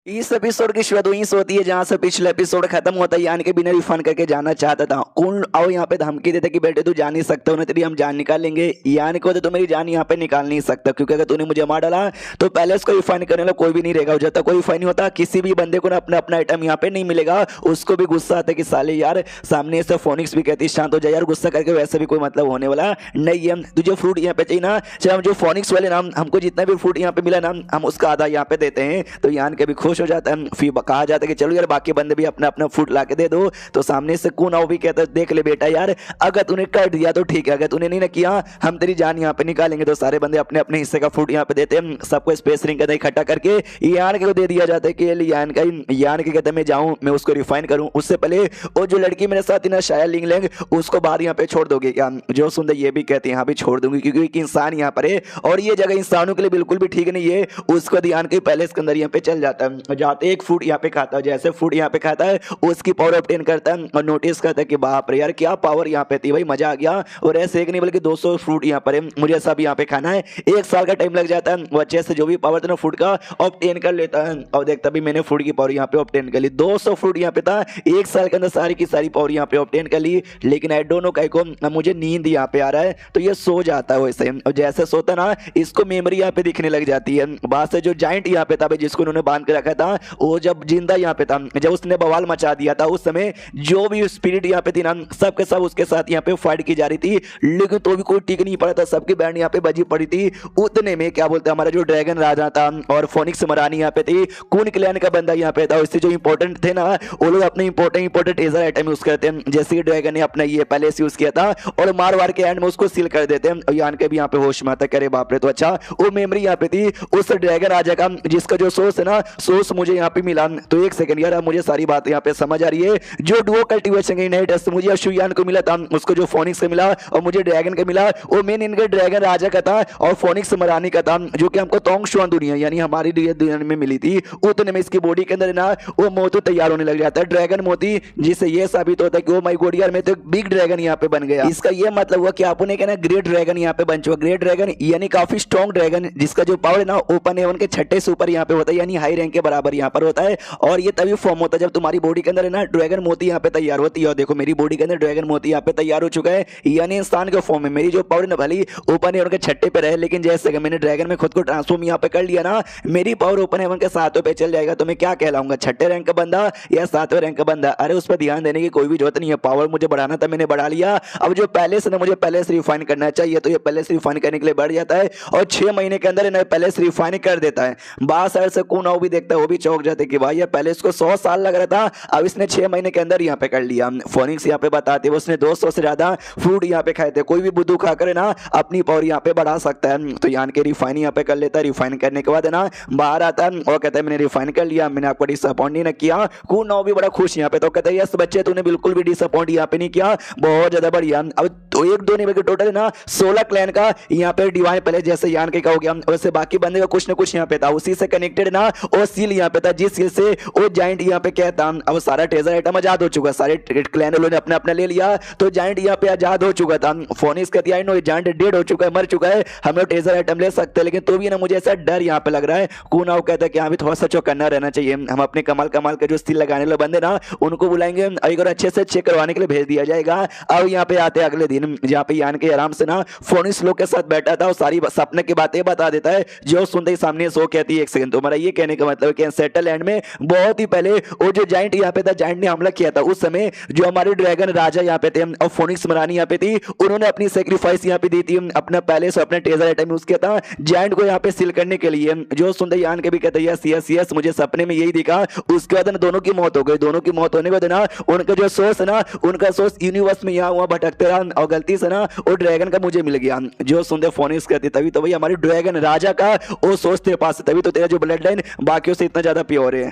इस एपिसोड की शुरुआत वहीं से होती है जहां से पिछले एपिसोड खत्म होता है। यानी कि बिना रिफंड करके जाना चाहता था। कौन आओ यहाँ पे धमकी देते कि बेटे तू जा नहीं सकता, उन्हें तेरी हम जान निकाल लेंगे। यानी कि तो मेरी जान यहाँ पे निकाल नहीं सकता, क्योंकि अगर तूने मुझे मार डाला तो पहले उसको रिफंड करने वाला कोई भी नहीं रहेगा। जब तक कोई रिफंड नहीं होता किसी भी बंदे को ना अपना अपना आइटम यहाँ पे नहीं मिलेगा। उसको भी गुस्सा आता है कि साले यार सामने से फोनिक्स भी कहती शांत हो जाए यार, गुस्सा करके वैसे भी कोई मतलब होने वाला नहीं है। तुझे फ्रूट यहाँ पे चाहिए ना, चाहे हम जो फोनिक्स वाले नाम हमको जितना भी फ्रूट यहाँ पे मिला ना हम उसका आधा यहाँ पे देते हैं। तो यान के भी खुश हो जाता है। फिर कहा जाता है कि चलो यार बाकी बंदे भी अपना अपना फ्रूट ला के दे दो। तो सामने से कौन आओ भी कहता है देख ले बेटा यार, अगर तूने कर दिया तो ठीक है, अगर तूने नहीं ना किया हम तेरी जान यहाँ पे निकालेंगे। तो सारे बंदे अपने अपने हिस्से का फ्रूट यहाँ पे देते हैं। सबको स्पेस रिंग का इकट्ठा करके यान के को दे दिया जाता है कि यान के कहते मैं जाऊँ मैं उसको रिफाइन करूँ, उससे पहले वो जो लड़की मेरे साथ ना शायद लिंग लेंग उसको बाहर यहाँ पे छोड़ दोगे क्या। जो सुंदर ये भी कहते हैं हाँ भी छोड़ दूंगी, क्योंकि एक इंसान यहाँ पर है और ये जगह इंसानों के लिए बिल्कुल भी ठीक नहीं है। उसको ध्यान के पहले इसके अंदर यहाँ पे चल जाता है, जाते एक फूड यहाँ पे खाता है। जैसे फूड यहाँ पे खाता है उसकी पावर ऑब्टेन करता है और नोटिस करता है कि बाप रे यार क्या पावर यहाँ पे थी भाई, मजा आ गया। और ऐसे एक नहीं बल्कि 200 फ्रूट यहाँ पर है, मुझे सब यहाँ पे खाना है। 1 साल का टाइम लग जाता है। वो अच्छे से जो भी पावर था ना फूड का ऑब्टेन कर लेता है। और देखता भी मैंने फूड की पावर यहाँ पे ऑब्टेन कर ली। 200 फ्रूट यहाँ पे था, 1 साल के अंदर सारी की सारी पावर यहाँ पे ऑब्टेन कर ली। लेकिन आई डोंट नो कहीं को मुझे नींद यहाँ पे आ रहा है, तो ये सो जाता है वैसे। और जैसे सोता ना इसको मेमोरी यहाँ पे दिखने लग जाती है। बात से जो जाइंट यहाँ पे था जिसको उन्होंने बांध के रखा था, वो जब जिंदा यहाँ पे था, जब उसने बवाल मचा दिया था उस समय जो भी स्पिरिट यहाँ पे थी ना सब के सब उसके साथ यहाँ पे फाइट की जा रही थी। लेकिन तो भी कोई टिक नहीं पड़ा था, सबकी बैंड यहाँ पे बजी पड़ी थी। उतने में क्या बोलते हैं हमारा जो ड्रैगन राजा था और फोनिक्स मरानी यहाँ पे थी, कून क्लैन का बंदा यहाँ पे था। उससे जो इंपॉर्टेंट थे ना वो लोग अपने इंपॉर्टेंट टेजर आइटम यूज करते हैं, जैसे कि ड्रैगन ने अपना ये पहले यूज किया था और मार वार के एंड में उसको सील कर देते हैं। और यान के भी यहाँ पे होश में आता करे बाप रे। तो अच्छा वो मेमोरी यहाँ पे थी उस ड्रैगन राजा का, जिसका जो सोर्स है ना सोर्स मुझे यहाँ पे मिला। तो एक सेकंड यार मुझे सारी बात यहाँ पे समझ आ रही है। जो डुओ कल्टीवेशन का इनहेरिटेंस मुझे अशुयान को मिला था, उसको जो फोनिक्स से मिला और मुझे ड्रैगन का मिला, वो मेन इनके ड्रैगन राजा का था और फोनिक्स मरानी का था, जो कि हमको तोंग शुआन दुनिया यानी हमारी दुनिया में मिली थी। उतने में इसकी बॉडी के अंदर ना वो मोती तैयार होने लग जाता है, ड्रैगन मोती, जिससे ये साबित होता है कि ओ माय गॉड यार मैं तो बिग ड्रैगन यहाँ पे बन गया। इसका ये मतलब हुआ कि आपने कहना ग्रेट ड्रैगन यहाँ पे बन चुका। ग्रेट ड्रैगन यानी काफी स्ट्रॉन्ग ड्रैगन, जिसका जो पावर है ना ओपन हेवन के 6 से ऊपर यहाँ पे होता है, यानी हाई रैंक के बराबर यहाँ पर होता है। और ये तभी फॉर्म होता है जब तुम्हारी बॉडी के अंदर है ना ड्रैगन मोती यहाँ पे तैयार होती है। और देखो मेरी बॉडी के अंदर ड्रैगन मोती यहाँ पे तैयार हो चुका है, यानी इंसान के फॉर्म में। मेरी जो पावर ना भली ओपन हेवन के 6 पे रहे, लेकिन जैसे मैंने ड्रैगन में खुद को ट्रांसफॉर्म यहाँ पे कर लिया ना, मेरी पावर ओपन हेवन के 7वें पे चल जाएगा। तो मैं क्या कहलाऊंगा, 6 रैंक का बंदा या 7वें रैंक का बंदा? अरे उस पर ध्यान देने की कोई भी जरूरत नहीं है। पावर मुझे बढ़ाना था मैंने बढ़ा लिया। अब जो पहले से ना मुझे पहले से रिफाइन करना चाहिए, तो ये पहले से रिफाइन करने के लिए बढ़ जाता है और 6 महीने के अंदर ना पहले से रिफाइन कर देता है। बात साइड से कौन भी देखता है वो भी चौंक जाते कि भाई ये पहले इसको 100 साल लग रहा था, अब इसने 6 महीने के अंदर यहाँ पे कर लिया। फोनिक्स यहाँ पे बताते हैं उसने 200 से ज्यादा फ्रूट यहाँ पे खाए थे। कोई भी बुद्धू खाकर ना अपनी पावर यहाँ पे बढ़ा सकता है। तो यान के रिफाइन यहाँ पे कर लेता है। रिफाइन करने के बाद है ना बाहर आता है और कहता है मैंने रिफाइन कर लिया, मैंने आपको डिसअपॉइंट नहीं किया। कौन ना भी बड़ा खुश यहाँ पे। तो कहता है यस बच्चे तूने बिल्कुल भी डिसअपॉइंट यहाँ पे नहीं किया, बहुत ज्यादा बढ़िया। अब तो 1-2 नहीं बल्कि टोटल है ना 16 क्लैन का यहाँ पे डिवाइन पहले जैसे यान के का हो गया, वैसे बाकी बंदे का कुछ ना कुछ यहाँ पे था। उसी से कनेक्टेड ना वो सील यहाँ पे था, जिस सील से वो जाइंट यहाँ पे कहता। अब सारा ट्रेजर आइटम आजाद हो चुका, सारे क्लैन वालों ने अपने अपने ले लिया, तो जाइंट यहाँ पे आजाद हो चुका था। फोनिक्स कहती है नो जाइंट डेड हो चुका है, मर चुका है, हम लोग ट्रेजर आइटम ले सकते हैं। लेकिन तो भी ना मुझे ऐसा डर यहाँ पे लग रहा है। कुनाव कहता है कि हाँ भी थोड़ा सा चौकन्ना रहना चाहिए, हम अपने कमाल कमाल के जो स्टिल लगाने वाले बंदे ना उनको बुलाएंगे, एक और अच्छे से चेक करवाने के लिए भेज दिया जाएगा। अब यहाँ पे आते अगले दिन, जहाँ पे यान के आराम से ना फोनिक्स लोग के साथ बैठा था और सारी सपने की बातें बता देता है। जो सुनते ही सामने सो कहती है एक सेकंड, तुम्हारा ये कहने का मतलब कि सेटल लैंड में बहुत ही पहले वो जो जाइंट यहाँ पे था, जाइंट ने हमला किया था, उस समय जो हमारे ड्रैगन राजा यहाँ पे थे और फोनिक्स मरानी यहाँ पे थी, उन्होंने अपनी सेक्रीफाइस यहाँ पे दी थी, अपना पहले से अपने टेजर आइटम यूज किया था जाइंट को यहाँ पे सील करने के लिए। जो सुनते यान के भी कहते हैं यस यस यस मुझे सपने में यही दिखा। उसके बाद दोनों की मौत हो गई। दोनों की मौत होने के बाद ना उनका जो सोर्स है ना, उनका सोर्स यूनिवर्स में यहाँ वहाँ भटकते रहा और गलती से ना वो ड्रैगन का मुझे मिल गया। जो सुनते फोनिक्स कहती तभी तो भाई हमारे ड्रैगन राजा का वो सोर्स तेरे पास, तभी तो तेरा जो ब्लड लाइन बाकियों से इतना ज्यादा प्योर है।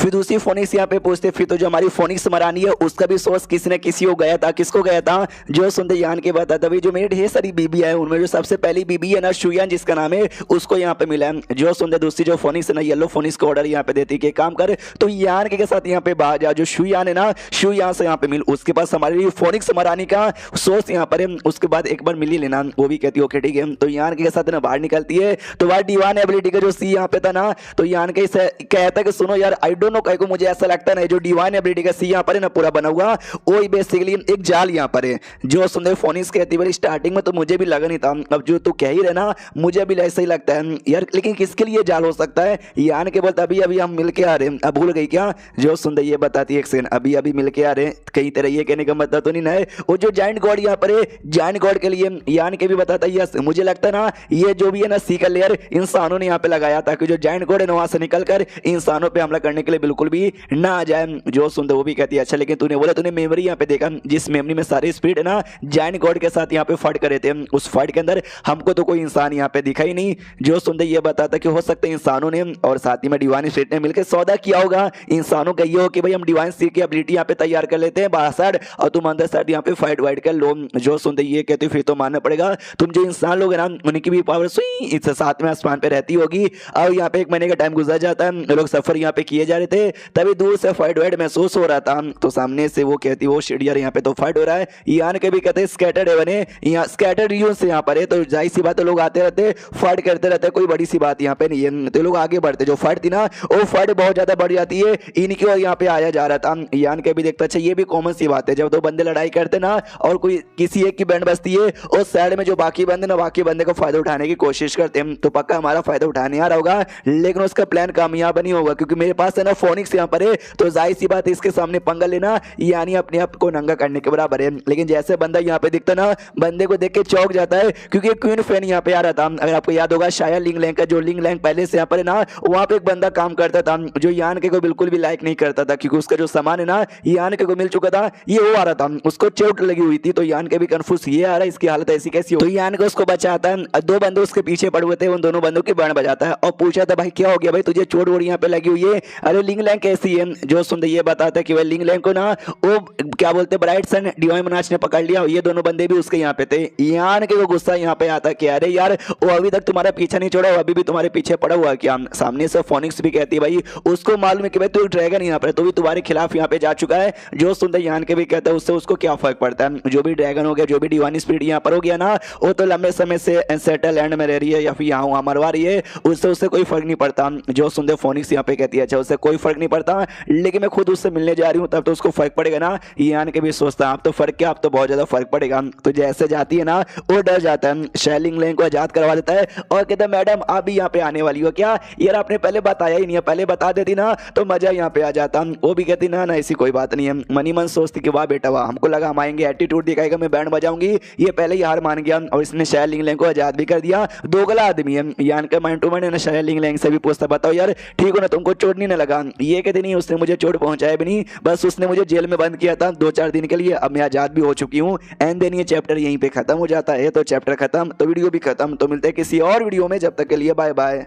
फिर दूसरी फोनिक्स यहाँ पे पूछते फिर तो जो हमारी फोनिक्स मरानी है उसका भी सोर्स किसी न किसी को गया था, किसको गया था, जो सुनते यान के बताता भाई जो मेरी ढेर सारी बीबी है उनमें जो सबसे पहली बीबी है ना शुयान जिसका नाम है उसको यहाँ पे मिला है। जो सुनते दूसरी जो फोनिक्स है ना येलो फोनिक्स को ऑर्डर यहाँ पे देती कि काम कर तो यान के साथ यहाँ पे बाहर जा, जो शुयान है ना शुयान से यहाँ पे मिल, उसके पास हमारी फोनिक्स मरानी का सोर्स यहाँ पर है। उसके बाद एक बार मिल ही लेना, वो भी कहती है ओके ठीक है। तो यान के साथ ना बाहर निकलती है तो वह डिवाइन एबिलिटी का जो सी यहाँ पे था ना तो यान के कहता है कि सुनो यार आई डोंट नो कहीं को मुझे ऐसा लगता है जो डिवाइन एबिलिटी का सी यहाँ पर है ना पूरा बना हुआ वो बेसिकली एक जाल यहाँ पर है। जो सुंदर फोनिक्स कहती है स्टार्टिंग में तो मुझे भी लगा नहीं था, अब जो तू कह ही रहे ना मुझे भी ऐसा ही लगता है यार, लेकिन किसके लिए जाल हो सकता है। यान के बोलते अभी अभी हम मिल के आ रहे हैं, अब भूल गई क्या। जो सुंदर ये बताती है एक सेकंड अभी अभी मिल के आ रहे हैं, कहीं तरह ये कहने का मतलब तो नहीं ना है वो जो जाइंट गॉड यहाँ पर है जाइंट गॉड के लिए यान के भी बताता है यस मुझे लगता है ना ये जो भी है ना सी का लेयर इंसानों ने यहाँ पे लगाया ताकि जो जाइंट गॉड है ना वहां से निकलकर इंसानों पे हमला करने के लिए बिल्कुल भी ना आ जाए। जो सुंदर वो भी कहती है अच्छा लेकिन तूने बोला तूने मेमोरी यहाँ पे देखा जिस मेमोरी में सारे स्पिरिट है ना जाइंट गॉड के साथ यहाँ पे फाइट कर रहे थे, उस फाइट के अंदर हमको तो कोई इंसान यहाँ पे दिखा ही नहीं। जो सुंदर ये बताता कि हो सकता है इंसानों ने और साथ ही में डिवाइन स्पिरिट ने मिलकर सौदा किया होगा, इंसानों का ये हो कि भाई हम डिवाइन स्पिरिट की एबिलिटी यहाँ पे तैयार कर लेते हैं बाहर साइड और तुम अंदर साइड यहाँ पे फाइट वाइट कर लो। जो सुंदर ये कहते फिर तो मानना पड़ेगा तुम जो इंसान लोग है ना उनकी भी पावर सुई इससे साथ में आसमान पे रहती होगी। अब यहाँ पे 1 महीने का टाइम गुजर जाता है, लोग सफर यहाँ पे किए जा रहे थे, तभी दूर से फाइट वाइट महसूस हो रहा था तो सामने से वो कहती वो शिडियर यहाँ पे तो फाइट हो रहा है। यान के भी कहते स्कैटर्ड है बने यहाँ स्कैटर्ड रीजन से यहाँ पर है तो जाहिर सी बात है लोग आते रहते फाइट करते रहते, कोई बड़ी सी बात यहाँ पे नहीं है तो लोग आगे बढ़ते। जो फाइट थी ना वो फाइट बहुत ज्यादा बढ़ जाती है, इनकी और यहाँ पे आया जा रहा था। यान के भी देखता अच्छा ये भी कॉमन सी बात है जब 2 बंदे लड़ाई करते ना और कोई किसी एक की बैंड बजती है और साइड में जो बाकी बंदे ना बाकी बंदे को फायदा उठाने की कोशिश करते हैं तो पक्का हमारा फायदा उठाने आ रहा होगा लेकिन उसका प्लान कामयाब नहीं होगा क्योंकि मेरे पास है ना फोनिक्स यहाँ पर है तो जाहिर सी बात है इसके सामने पंगा लेना यानी अपने आप को नंगा करने के बराबर है। लेकिन जैसे बंदा यहाँ पे दिखता ना बंदे को देख के चौंक जाता है क्योंकि क्वीन फैन यहाँ पे आ रहा था। अगर आपको याद होगा शायद लिंग लैंग का जो लिंग लैंग पहले से यहाँ पर है ना वहाँ पे एक बंदा काम करता था जो यान के को बिल्कुल भी लाइक नहीं करता था क्योंकि उसका जो सामान है ना यान के को मिल चुका था ये वो आ रहा था उसको चोट लगी हुई थी तो यान के भी कंफ्यूज ये आ रहा है इसकी हालत ऐसी कैसी हो तो यान को उसको बचाता है, 2 बंदे उसके पीछे पड़े हुए थे उन दोनों बंदों की बैंड बजाता है और पूछा था भाई क्या हो गया भाई तुझे चोट वोट यहाँ पे लगी हुई है, अरे लिंग लैंग कैसी है। जो सुंदर ये बताता है कि भाई लिंग लैंग को ना वो क्या बोलते ब्राइट सन डिवाइन मनाच ने पकड़ लिया, ये दोनों बंदे भी उसके यहाँ पे थे। यान के वो गुस्सा यहाँ पे आता कि अरे यार वो अभी तक तुम्हारा पीछा नहीं छोड़ा, वो अभी भी तुम्हारे पीछे पड़ा हुआ क्या। सामने से फोनिक्स भी कहती है भाई उसको मालूम है कि भाई तू ड्रैगन यहाँ पर तो भी तुम्हारे खिलाफ यहाँ पे जा चुका है। जो सुंदर यान के भी कहता है उससे उसको क्या फर्क पड़ता है, जो भी ड्रैगन हो गया जो भी डिवाइन स्पिरिट यहाँ पर हो गया ना वो तो लंबे समय से सेटल लैंड में रह रही है या फिर यहाँ मरवा रही है, उससे कोई फर्क नहीं पड़ता। जो सुंदर फोनिक्स यहाँ पे कहती है अच्छा उससे कोई फर्क नहीं पड़ता लेकिन मैं खुद उससे मिलने जा रही हूँ तब तो उसको फर्क पड़ेगा ना। यान के भी सोचता आप तो फर्क क्या आप तो बहुत ज्यादा फर्क पड़ेगा। तो जैसे जाती है ना वो डर जाता है, शैलिंग लैंग को आजाद करवा देता है और कहता है मैडम आप भी यहाँ पे आने वाली हो क्या, यार आपने पहले बताया ही नहीं है, पहले बता देती ना तो मजा यहाँ पे आ जाता। वो भी कहती ना ऐसी कोई बात नहीं है। मनी मन सोचती कि वाह बेटा वाह हमको लगा हम आएंगे एटीट्यूड दिखाएगा मैं बैंड बजाऊंगी, ये पहले ही हार मान गया और इसने शैलिंग लैंग को आजाद भी कर दिया। दोगला आदमी है। यान का माइंड टू माइंड है शैलिंग लैंग से भी पूछता बताओ यार ठीक हो ना तुमको चोट नहीं लगा, ये कहते नहीं उसने मुझे चोट पहुंचाया भी नहीं बस उसने मुझे जेल में बंद किया था 2-4 दिन के लिए, अब मैं आजाद भी हो चुकी हूँ। एंड देन ये चैप्टर यहीं पे खत्म हो जाता है। तो चैप्टर खत्म तो वीडियो भी खत्म, तो मिलते हैं किसी और वीडियो में, जब तक के लिए बाय बाय।